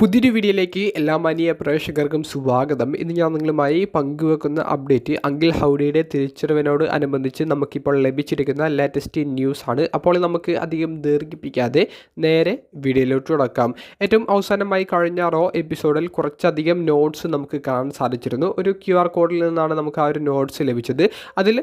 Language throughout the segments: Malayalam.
പുതിയൊരു വീഡിയോയിലേക്ക് എല്ലാ മാന്യ പ്രേക്ഷകർക്കും സ്വാഗതം. ഇന്ന് ഞാൻ നിങ്ങളുമായി പങ്കുവെക്കുന്ന അപ്ഡേറ്റ് അങ്കിൾ ഹൗഡിയുടെ തിരിച്ചറിവിനോട് അനുബന്ധിച്ച് നമുക്കിപ്പോൾ ലഭിച്ചിരിക്കുന്ന ലേറ്റസ്റ്റ് ന്യൂസ് ആണ്. അപ്പോൾ നമുക്ക് അധികം ദീർഘിപ്പിക്കാതെ നേരെ വീഡിയോയിലോട്ട് തുടക്കാം. ഏറ്റവും അവസാനമായി കഴിഞ്ഞ റോ എപ്പിസോഡിൽ കുറച്ചധികം നോട്ട്സ് നമുക്ക് കാണാൻ സാധിച്ചിരുന്നു. ഒരു QR കോഡിൽ നിന്നാണ് നമുക്ക് ആ ഒരു നോട്ട്സ് ലഭിച്ചത്. അതിൽ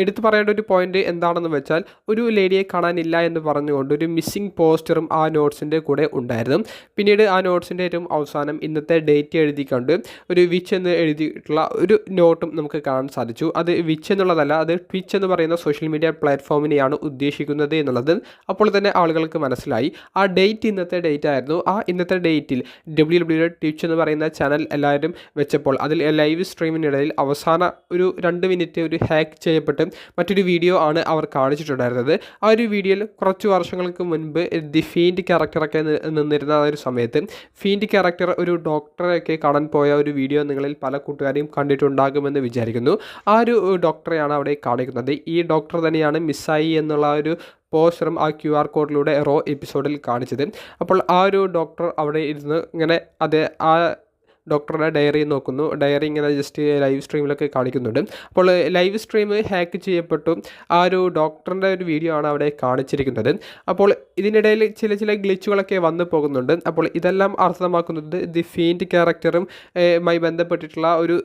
എടുത്തു പറയേണ്ട ഒരു പോയിന്റ് എന്താണെന്ന് വെച്ചാൽ ഒരു ലേഡിയെ കാണാനില്ല എന്ന് പറഞ്ഞുകൊണ്ട് ഒരു മിസ്സിംഗ് പോസ്റ്ററും ആ നോട്ട്സിൻ്റെ കൂടെ ഉണ്ടായിരുന്നു. പിന്നീട് ആ നോട്ട്സിൻ്റെ ഏറ്റവും അവസാനം ഇന്നത്തെ ഡേറ്റ് എഴുതിക്കൊണ്ട് ഒരു വിച്ച് എന്ന് എഴുതിയിട്ടുള്ള ഒരു നോട്ടും നമുക്ക് കാണാൻ സാധിച്ചു. അത് വിച്ച് എന്നുള്ളതല്ല, അത് ട്വിച്ച് എന്ന് പറയുന്ന സോഷ്യൽ മീഡിയ പ്ലാറ്റ്ഫോമിനെയാണ് ഉദ്ദേശിക്കുന്നത് എന്നുള്ളത് അപ്പോൾ തന്നെ ആളുകൾക്ക് മനസ്സിലായി. ആ ഡേറ്റ് ഇന്നത്തെ ഡേറ്റ് ആയിരുന്നു. ആ ഇന്നത്തെ ഡേറ്റിൽ ട്വിച്ച് എന്ന് പറയുന്ന ചാനൽ എല്ലാവരും വെച്ചപ്പോൾ അതിൽ ലൈവ് സ്ട്രീമിനിടയിൽ അവസാന ഒരു 2 മിനിറ്റ് ഒരു ഹാക്ക് ചെയ്യപ്പെട്ട് മറ്റൊരു വീഡിയോ ആണ് അവർ കാണിച്ചിട്ടുണ്ടായിരുന്നത്. ആ ഒരു വീഡിയോയിൽ കുറച്ച് വർഷങ്ങൾക്ക് മുൻപ് ദി ഫീൻഡ് ക്യാരക്ടറൊക്കെ നിന്നിരുന്ന ആ ഒരു സമയത്ത് ഫീൻഡ് ക്യാരക്ടർ ഒരു ഡോക്ടറെയൊക്കെ കാണാൻ പോയ ഒരു വീഡിയോ നിങ്ങളിൽ പല കൂട്ടുകാരെയും കണ്ടിട്ടുണ്ടാകുമെന്ന് വിചാരിക്കുന്നു. ആ ഒരു ഡോക്ടറെയാണ് അവിടെ കാണിക്കുന്നത്. ഈ ഡോക്ടർ തന്നെയാണ് മിസ്സായി എന്നുള്ള ഒരു പോസ്റ്ററും ആ QR കോഡിലൂടെ റോ എപ്പിസോഡിൽ കാണിച്ചത്. അപ്പോൾ ആ ഒരു ഡോക്ടർ അവിടെ ഇരുന്ന് ഇങ്ങനെ ആ ഡോക്ടറുടെ ഡയറി നോക്കുന്നു. ഡയറി ഇങ്ങനെ ജസ്റ്റ് ലൈവ് സ്ട്രീമിലൊക്കെ കാണിക്കുന്നുണ്ട്. അപ്പോൾ ലൈവ് സ്ട്രീം ഹാക്ക് ചെയ്യപ്പെട്ടു. ആ ഒരു ഡോക്ടറിൻ്റെ ഒരു വീഡിയോ ആണ് അവിടെ കാണിച്ചിരിക്കുന്നത്. അപ്പോൾ ഇതിനിടയിൽ ചില ഗ്ലിച്ചുകളൊക്കെ വന്നു പോകുന്നുണ്ട്. അപ്പോൾ ഇതെല്ലാം അർത്ഥമാക്കുന്നത് ദി ഫീൻഡ് ക്യാരക്ടറും മായി ബന്ധപ്പെട്ടിട്ടുള്ള ഒരു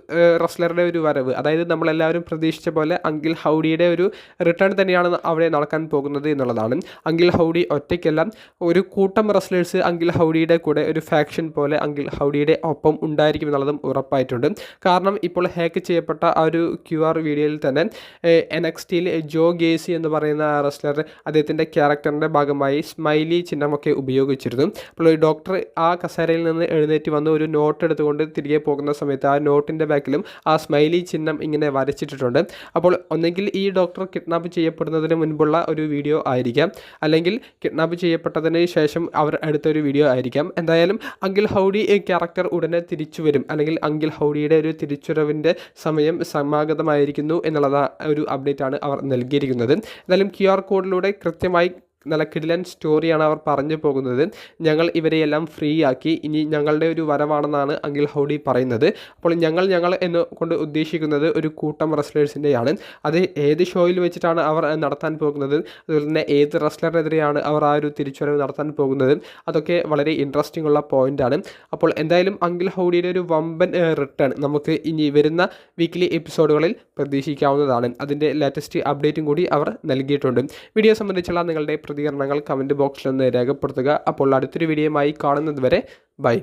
റെസ്ലറുടെ ഒരു വരവ്, അതായത് നമ്മളെല്ലാവരും പ്രതീക്ഷിച്ച പോലെ അങ്കിൾ ഹൗഡിയുടെ ഒരു റിട്ടേൺ തന്നെയാണ് അവിടെ നടക്കാൻ പോകുന്നത് എന്നുള്ളതാണ്. അങ്കിൾ ഹൗഡി ഒറ്റയ്ക്കല്ല, ഒരു കൂട്ടം റെസ്ലേഴ്സ് അങ്കിൾ ഹൗഡിയുടെ കൂടെ ഒരു ഫാക്ഷൻ പോലെ അങ്കിൾ ഹൗഡിയുടെ ഒപ്പം ഉണ്ടായിരിക്കും എന്നുള്ളതും ഉറപ്പായിട്ടുണ്ട്. കാരണം ഇപ്പോൾ ഹാക്ക് ചെയ്യപ്പെട്ട ആ ഒരു QR വീഡിയോയിൽ തന്നെ NXTയിൽ ജോ ഗേസി എന്ന് പറയുന്ന റെസ്ലർ അദ്ദേഹത്തിൻ്റെ ക്യാരക്ടറിൻ്റെ ഭാഗമായി സ്മൈലി ചിഹ്നമൊക്കെ ഉപയോഗിച്ചിരുന്നു. അപ്പോൾ ഈ ഡോക്ടർ ആ കസേരയിൽ നിന്ന് എഴുന്നേറ്റ് വന്ന് ഒരു നോട്ട് എടുത്തുകൊണ്ട് തിരികെ പോകുന്ന സമയത്ത് ആ നോട്ടിൻ്റെ ബാക്കിലും ആ സ്മൈലി ചിഹ്നം ഇങ്ങനെ വരച്ചിട്ടിട്ടുണ്ട്. അപ്പോൾ ഒന്നെങ്കിൽ ഈ ഡോക്ടർ കിഡ്നാപ്പ് ചെയ്യപ്പെടുന്നതിന് മുൻപുള്ള ഒരു വീഡിയോ ആയിരിക്കാം, അല്ലെങ്കിൽ കിഡ്നാപ്പ് ചെയ്യപ്പെട്ടതിന് ശേഷം അവർ എടുത്തൊരു വീഡിയോ ആയിരിക്കാം. എന്തായാലും അങ്കിൾ ഹൗഡി ക്യാരക്ടർ ഉടനെ തിരിച്ചു വരും, അല്ലെങ്കിൽ അങ്കിൾ ഹൗഡിയുടെ ഒരു തിരിച്ചുവരവിൻ്റെ സമയം സമാഗതമായിരിക്കുന്നു എന്നുള്ള ഒരു അപ്ഡേറ്റ് ആണ് അവർ നൽകിയിരിക്കുന്നത്. എന്തായാലും QR കോഡിലൂടെ കൃത്യമായി നല്ല കിടിലൻ സ്റ്റോറിയാണ് അവർ പറഞ്ഞു പോകുന്നത്. ഞങ്ങൾ ഇവരെയെല്ലാം ഫ്രീ ആക്കി, ഇനി ഞങ്ങളുടെ ഒരു വരവാണെന്നാണ് അങ്കിൾ ഹൗഡി പറയുന്നത്. അപ്പോൾ ഞങ്ങൾ എന്ന് കൊണ്ട് ഉദ്ദേശിക്കുന്നത് ഒരു കൂട്ടം റെസ്ലേഴ്സിൻ്റെയാണ്. അത് ഏത് ഷോയിൽ വെച്ചിട്ടാണ് അവർ നടത്താൻ പോകുന്നത്, അതുപോലെ തന്നെ ഏത് റെസ്ലറിനെതിരെയാണ് അവർ ആ ഒരു തിരിച്ചുവരവ് നടത്താൻ പോകുന്നത്, അതൊക്കെ വളരെ ഇൻട്രസ്റ്റിംഗ് ഉള്ള പോയിൻ്റാണ്. അപ്പോൾ എന്തായാലും അങ്കിൾ ഹൗഡിയുടെ ഒരു വമ്പൻ റിട്ടേൺ നമുക്ക് ഇനി വരുന്ന വീക്കിലി എപ്പിസോഡുകളിൽ പ്രതീക്ഷിക്കാവുന്നതാണ്. അതിൻ്റെ ലേറ്റസ്റ്റ് അപ്ഡേറ്റും കൂടി അവർ നൽകിയിട്ടുണ്ട്. വീഡിയോ സംബന്ധിച്ചുള്ള നിങ്ങളുടെ പ്രതികരണങ്ങൾ കമൻറ്റ് ബോക്സിൽ ഒന്ന് രേഖപ്പെടുത്തുക. അപ്പോൾ അടുത്തൊരു വീഡിയോയുമായി കാണുന്നത് വരെ ബൈ.